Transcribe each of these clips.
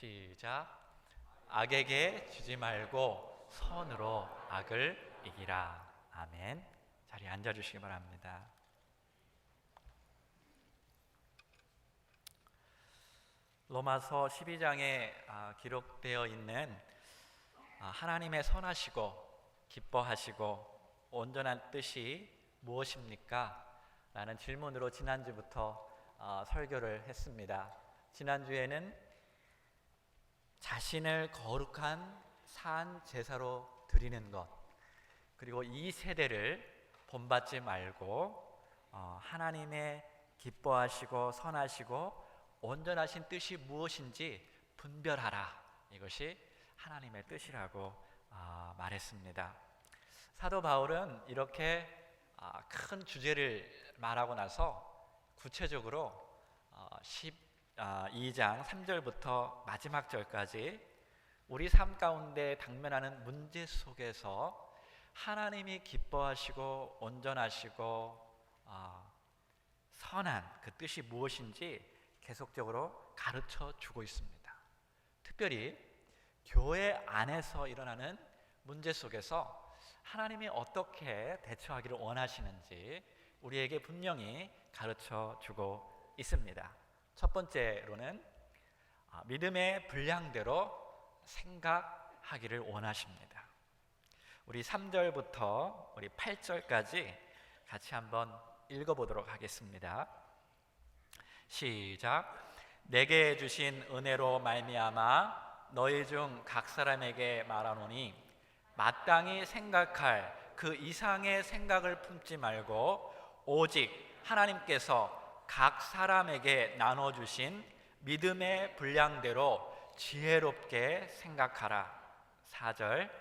시작. 악에게 주지 말고 선으로 악을 이기라. 아멘. 자리에 앉아주시기 바랍니다. 로마서 12장에 기록되어 있는 하나님의 선하시고 기뻐하시고 온전한 뜻이 무엇입니까? 라는 질문으로 지난주부터 설교를 했습니다. 지난주에는 자신을 거룩한 산 제사로 드리는 것, 그리고 이 세대를 본받지 말고 하나님의 기뻐하시고 선하시고 온전하신 뜻이 무엇인지 분별하라, 이것이 하나님의 뜻이라고 말했습니다. 사도 바울은 이렇게 큰 주제를 말하고 나서 구체적으로 12장 3절부터 마지막 절까지 우리 삶 가운데 당면하는 문제 속에서 하나님이 기뻐하시고 온전하시고 선한 그 뜻이 무엇인지 계속적으로 가르쳐 주고 있습니다. 특별히 교회 안에서 일어나는 문제 속에서 하나님이 어떻게 대처하기를 원하시는지 우리에게 분명히 가르쳐 주고 있습니다. 첫 번째로는 믿음의 분량대로 생각하기를 원하십니다. 우리 3절부터 우리 8절까지 같이 한번 읽어보도록 하겠습니다. 시작. 내게 주신 은혜로 말미암아 너희 중 각 사람에게 말하노니 마땅히 생각할 그 이상의 생각을 품지 말고 오직 하나님께서 각 사람에게 나눠주신 믿음의 분량대로 지혜롭게 생각하라. 4절.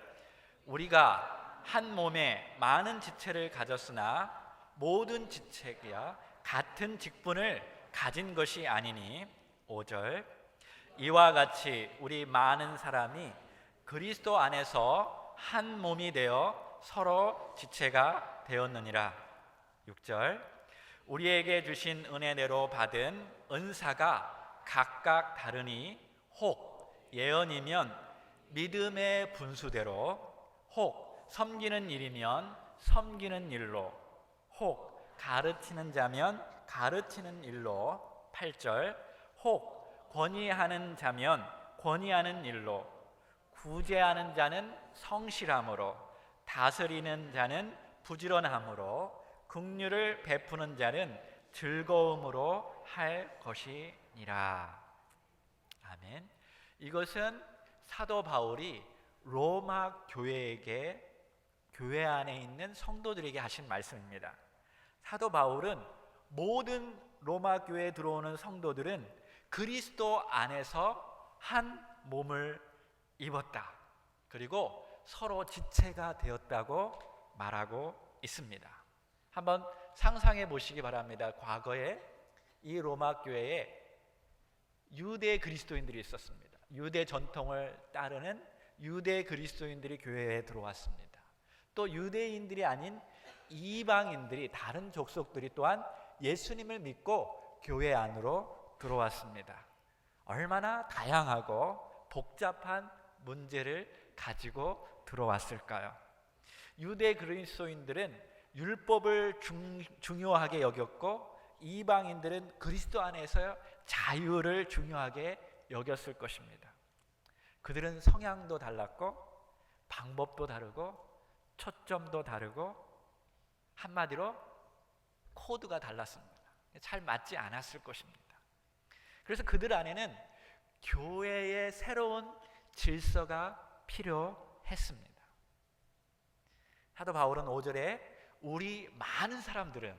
우리가 한 몸에 많은 지체를 가졌으나 모든 지체가 같은 직분을 가진 것이 아니니. 5절. 이와 같이 우리 많은 사람이 그리스도 안에서 한 몸이 되어 서로 지체가 되었느니라. 6절. 우리에게 주신 은혜대로 받은 은사가 각각 다르니 혹 예언이면 믿음의 분수대로, 혹 섬기는 일이면 섬기는 일로, 혹 가르치는 자면 가르치는 일로. 8절. 혹 권위하는 자면 권위하는 일로, 구제하는 자는 성실함으로, 다스리는 자는 부지런함으로, 긍휼을 베푸는 자는 즐거움으로 할 것이니라. 아멘. 이것은 사도 바울이 로마 교회에게, 교회 안에 있는 성도들에게 하신 말씀입니다. 사도 바울은 모든 로마 교회에 들어오는 성도들은 그리스도 안에서 한 몸을 입었다, 그리고 서로 지체가 되었다고 말하고 있습니다. 한번 상상해 보시기 바랍니다. 과거에 이 로마 교회에 유대 그리스도인들이 있었습니다. 유대 전통을 따르는 유대 그리스도인들이 교회에 들어왔습니다. 또 유대인들이 아닌 이방인들이, 다른 족속들이 또한 예수님을 믿고 교회 안으로 들어왔습니다. 얼마나 다양하고 복잡한 문제를 가지고 들어왔을까요? 유대 그리스도인들은 율법을 중요하게 여겼고, 이방인들은 그리스도 안에서 자유를 중요하게 여겼을 것입니다. 그들은 성향도 달랐고 방법도 다르고 초점도 다르고 한마디로 코드가 달랐습니다. 잘 맞지 않았을 것입니다. 그래서 그들 안에는 교회의 새로운 질서가 필요했습니다. 사도 바울은 5절에 우리 많은 사람들이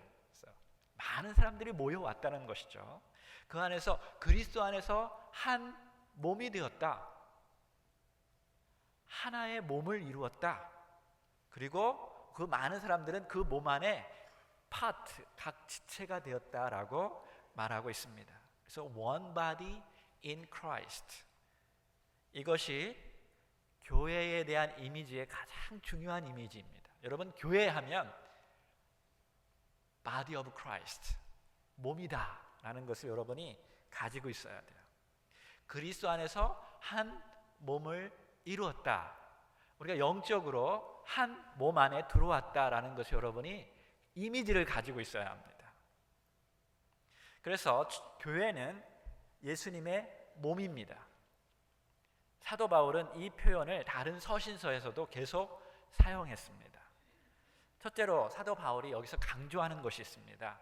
모여왔다는 것이죠. 그 안에서 그리스도 안에서 한 몸이 되었다, 하나의 몸을 이루었다. 그리고 그 많은 사람들은 그 몸 안에 파트, 각 지체가 되었다라고 말하고 있습니다. 그래서 one body in Christ, 이것이 교회에 대한 이미지의 가장 중요한 이미지입니다. 여러분, 교회하면 body of Christ, 몸이다 라는 것을 여러분이 가지고 있어야 돼요. 그리스도 안에서 한 몸을 이루었다. 우리가 영적으로 한 몸 안에 들어왔다라는 것을 여러분이 이미지를 가지고 있어야 합니다. 그래서 교회는 예수님의 몸입니다. 사도 바울은 이 표현을 다른 서신서에서도 계속 사용했습니다. 첫째로 사도 바울이 여기서 강조하는 것이 있습니다.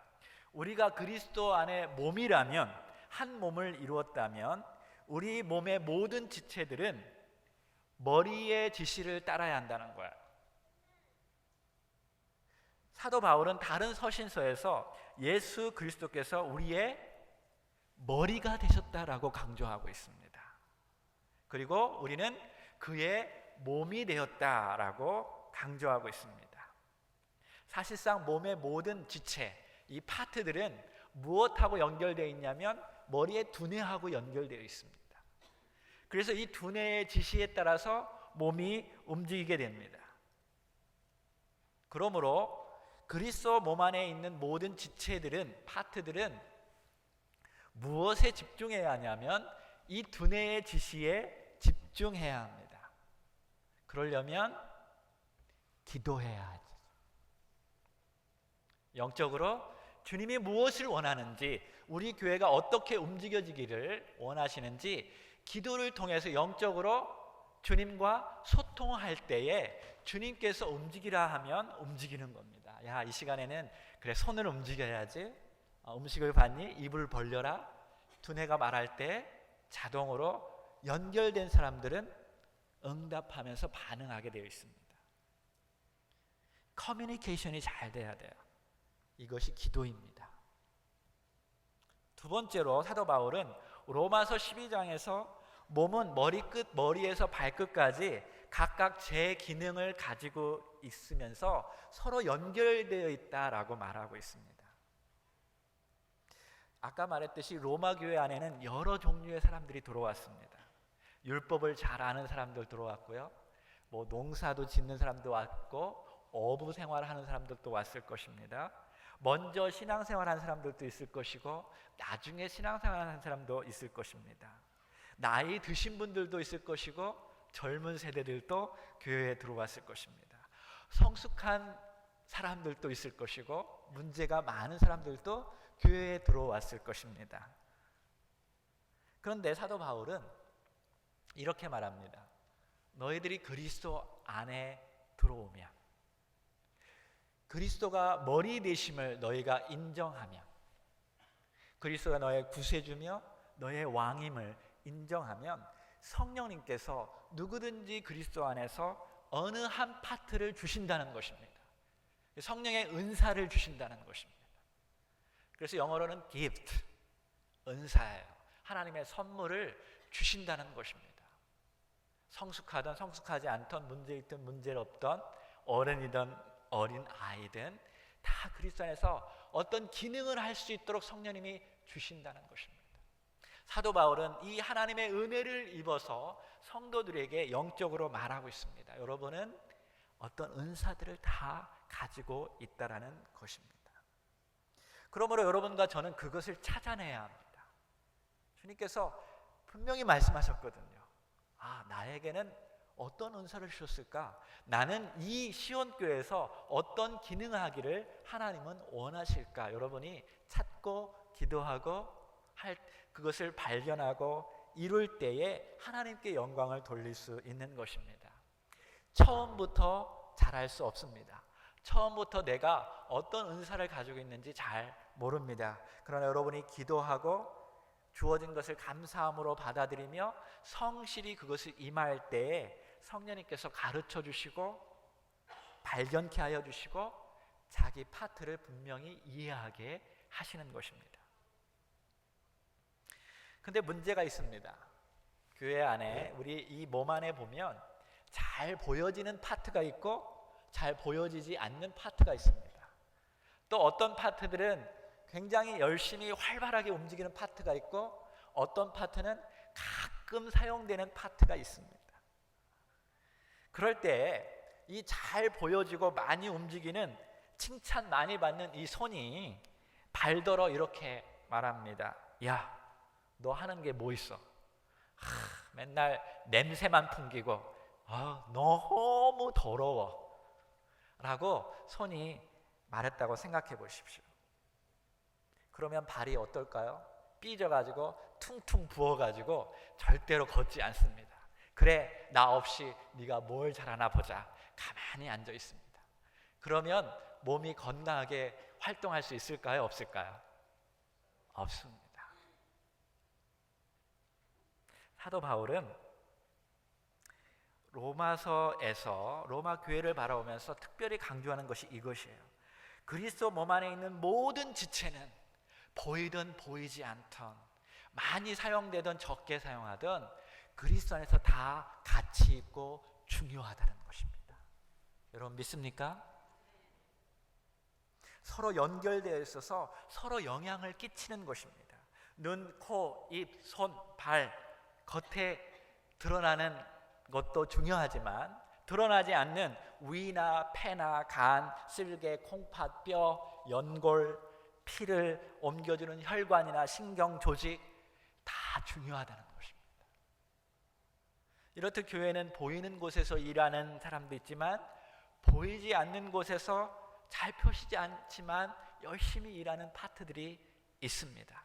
우리가 그리스도 안에 몸이라면, 한 몸을 이루었다면 우리 몸의 모든 지체들은 머리의 지시를 따라야 한다는 거야. 사도 바울은 다른 서신서에서 예수 그리스도께서 우리의 머리가 되셨다라고 강조하고 있습니다. 그리고 우리는 그의 몸이 되었다라고 강조하고 있습니다. 사실상 몸의 모든 지체, 이 파트들은 무엇하고 연결되어 있냐면 머리의 두뇌하고 연결되어 있습니다. 그래서 이 두뇌의 지시에 따라서 몸이 움직이게 됩니다. 그러므로 그리스도 몸 안에 있는 모든 지체들은, 파트들은 무엇에 집중해야 하냐면 이 두뇌의 지시에 집중해야 합니다. 그러려면 기도해야 하죠. 영적으로 주님이 무엇을 원하는지, 우리 교회가 어떻게 움직여지기를 원하시는지 기도를 통해서 영적으로 주님과 소통할 때에 주님께서 움직이라 하면 움직이는 겁니다. 야, 이 시간에는 그래, 손을 움직여야지. 음식을 받니? 입을 벌려라. 두뇌가 말할 때 자동으로 연결된 사람들은 응답하면서 반응하게 되어 있습니다. 커뮤니케이션이 잘 돼야 돼요. 이것이 기도입니다. 두 번째로 사도 바울은 로마서 12장에서 몸은 머리에서 발끝까지 각각 제 기능을 가지고 있으면서 서로 연결되어 있다라고 말하고 있습니다. 아까 말했듯이 로마 교회 안에는 여러 종류의 사람들이 들어왔습니다. 율법을 잘 아는 사람들 들어왔고요, 농사도 짓는 사람도 왔고, 어부 생활하는 사람들도 왔을 것입니다. 먼저 신앙생활하는 사람들도 있을 것이고, 나중에 신앙생활하는 사람도 있을 것입니다. 나이 드신 분들도 있을 것이고, 젊은 세대들도 교회에 들어왔을 것입니다. 성숙한 사람들도 있을 것이고, 문제가 많은 사람들도 교회에 들어왔을 것입니다. 그런데 사도 바울은 이렇게 말합니다. 너희들이 그리스도 안에 들어오면, 그리스도가 머리 되심을 너희가 인정하며, 그리스도가 너의 구세주며 너의 왕임을 인정하면 성령님께서 누구든지 그리스도 안에서 어느 한 파트를 주신다는 것입니다. 성령의 은사를 주신다는 것입니다. 그래서 영어로는 gift, 은사예요. 하나님의 선물을 주신다는 것입니다. 성숙하든 성숙하지 않던, 문제 있든 문제 없던, 어른이든 어린 아이든 다 그리스도 안에서 어떤 기능을 할 수 있도록 성령님이 주신다는 것입니다. 사도 바울은 이 하나님의 은혜를 입어서 성도들에게 영적으로 말하고 있습니다. 여러분은 어떤 은사들을 다 가지고 있다라는 것입니다. 그러므로 여러분과 저는 그것을 찾아내야 합니다. 주님께서 분명히 말씀하셨거든요. 나에게는 어떤 은사를 주셨을까? 나는 이 시온교회에서 어떤 기능을 하기를 하나님은 원하실까? 여러분이 찾고 기도하고 그것을 발견하고 이룰 때에 하나님께 영광을 돌릴 수 있는 것입니다. 처음부터 잘할 수 없습니다. 처음부터 내가 어떤 은사를 가지고 있는지 잘 모릅니다. 그러나 여러분이 기도하고 주어진 것을 감사함으로 받아들이며 성실히 그것을 임할 때에 성령님께서 가르쳐 주시고 발견케 하여 주시고 자기 파트를 분명히 이해하게 하시는 것입니다. 근데 문제가 있습니다. 교회 안에, 우리 이 몸 안에 보면 잘 보여지는 파트가 있고 잘 보여지지 않는 파트가 있습니다. 또 어떤 파트들은 굉장히 열심히 활발하게 움직이는 파트가 있고, 어떤 파트는 가끔 사용되는 파트가 있습니다. 그럴 때 이 잘 보여지고 많이 움직이는, 칭찬 많이 받는 이 손이 발더러 이렇게 말합니다. 야, 너 하는 게 뭐 있어? 맨날 냄새만 풍기고 너무 더러워 라고 손이 말했다고 생각해 보십시오. 그러면 발이 어떨까요? 삐져가지고 퉁퉁 부어가지고 절대로 걷지 않습니다. 그래, 나 없이 네가 뭘 잘하나 보자. 가만히 앉아 있습니다. 그러면 몸이 건강하게 활동할 수 있을까요? 없을까요? 없습니다. 사도 바울은 로마서에서 로마 교회를 바라보면서 특별히 강조하는 것이 이것이에요. 그리스도 몸 안에 있는 모든 지체는 보이든 보이지 않던, 많이 사용되든 적게 사용하든 그리스도 안에서 다 가치 있고 중요하다는 것입니다. 여러분 믿습니까? 서로 연결되어 있어서 서로 영향을 끼치는 것입니다. 눈, 코, 입, 손, 발, 겉에 드러나는 것도 중요하지만 드러나지 않는 위나 폐나 간, 쓸개, 콩팥, 뼈, 연골, 피를 옮겨주는 혈관이나 신경 조직 다 중요하다는 것입니다. 이렇듯 교회는 보이는 곳에서 일하는 사람도 있지만 보이지 않는 곳에서 잘 펴지지 않지만 열심히 일하는 파트들이 있습니다.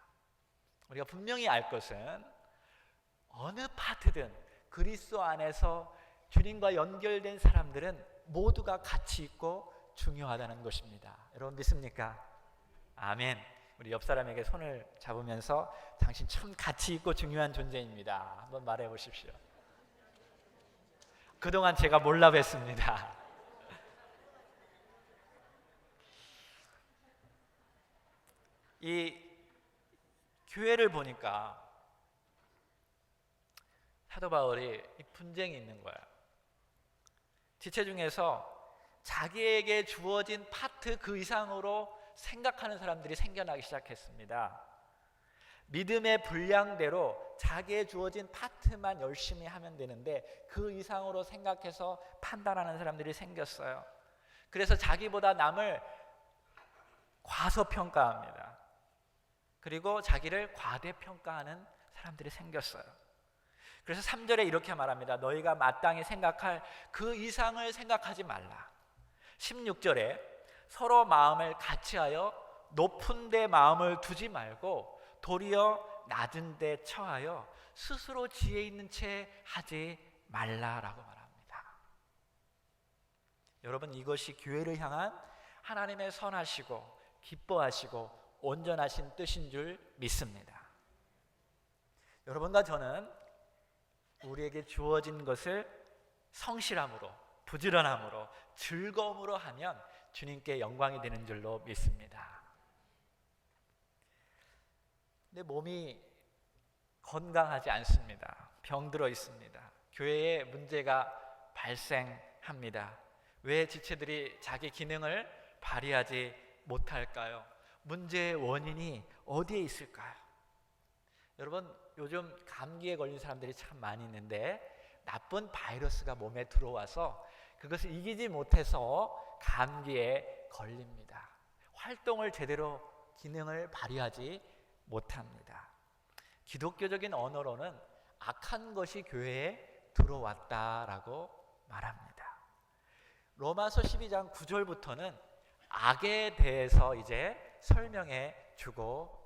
우리가 분명히 알 것은 어느 파트든 그리스도 안에서 주님과 연결된 사람들은 모두가 가치 있고 중요하다는 것입니다. 여러분 믿습니까? 아멘. 우리 옆 사람에게 손을 잡으면서 당신 참 가치 있고 중요한 존재입니다. 한번 말해 보십시오. 그동안 제가 몰라 뵀습니다. 이 교회를 보니까 사도 바울이 이 분쟁이 있는 거야. 지체 중에서 자기에게 주어진 파트 그 이상으로 생각하는 사람들이 생겨나기 시작했습니다. 믿음의 분량대로 자기의 주어진 파트만 열심히 하면 되는데 그 이상으로 생각해서 판단하는 사람들이 생겼어요. 그래서 자기보다 남을 과소평가합니다. 그리고 자기를 과대평가하는 사람들이 생겼어요. 그래서 3절에 이렇게 말합니다. 너희가 마땅히 생각할 그 이상을 생각하지 말라. 16절에 서로 마음을 같이하여 높은 데 마음을 두지 말고 도리어 낮은 데 처하여 스스로 지혜 있는 채 하지 말라라고 말합니다. 여러분 이것이 교회를 향한 하나님의 선하시고 기뻐하시고 온전하신 뜻인 줄 믿습니다. 여러분과 저는 우리에게 주어진 것을 성실함으로, 부지런함으로, 즐거움으로 하면 주님께 영광이 되는 줄로 믿습니다. 근데 몸이 건강하지 않습니다. 병들어 있습니다. 교회에 문제가 발생합니다. 왜 지체들이 자기 기능을 발휘하지 못할까요? 문제의 원인이 어디에 있을까요? 여러분 요즘 감기에 걸린 사람들이 참 많이 있는데 나쁜 바이러스가 몸에 들어와서 그것을 이기지 못해서 감기에 걸립니다. 활동을 제대로 기능을 발휘하지 못합니다. 기독교적인 언어로는 악한 것이 교회에 들어왔다라고 말합니다. 로마서 12장 9절부터는 악에 대해서 이제 설명해 주고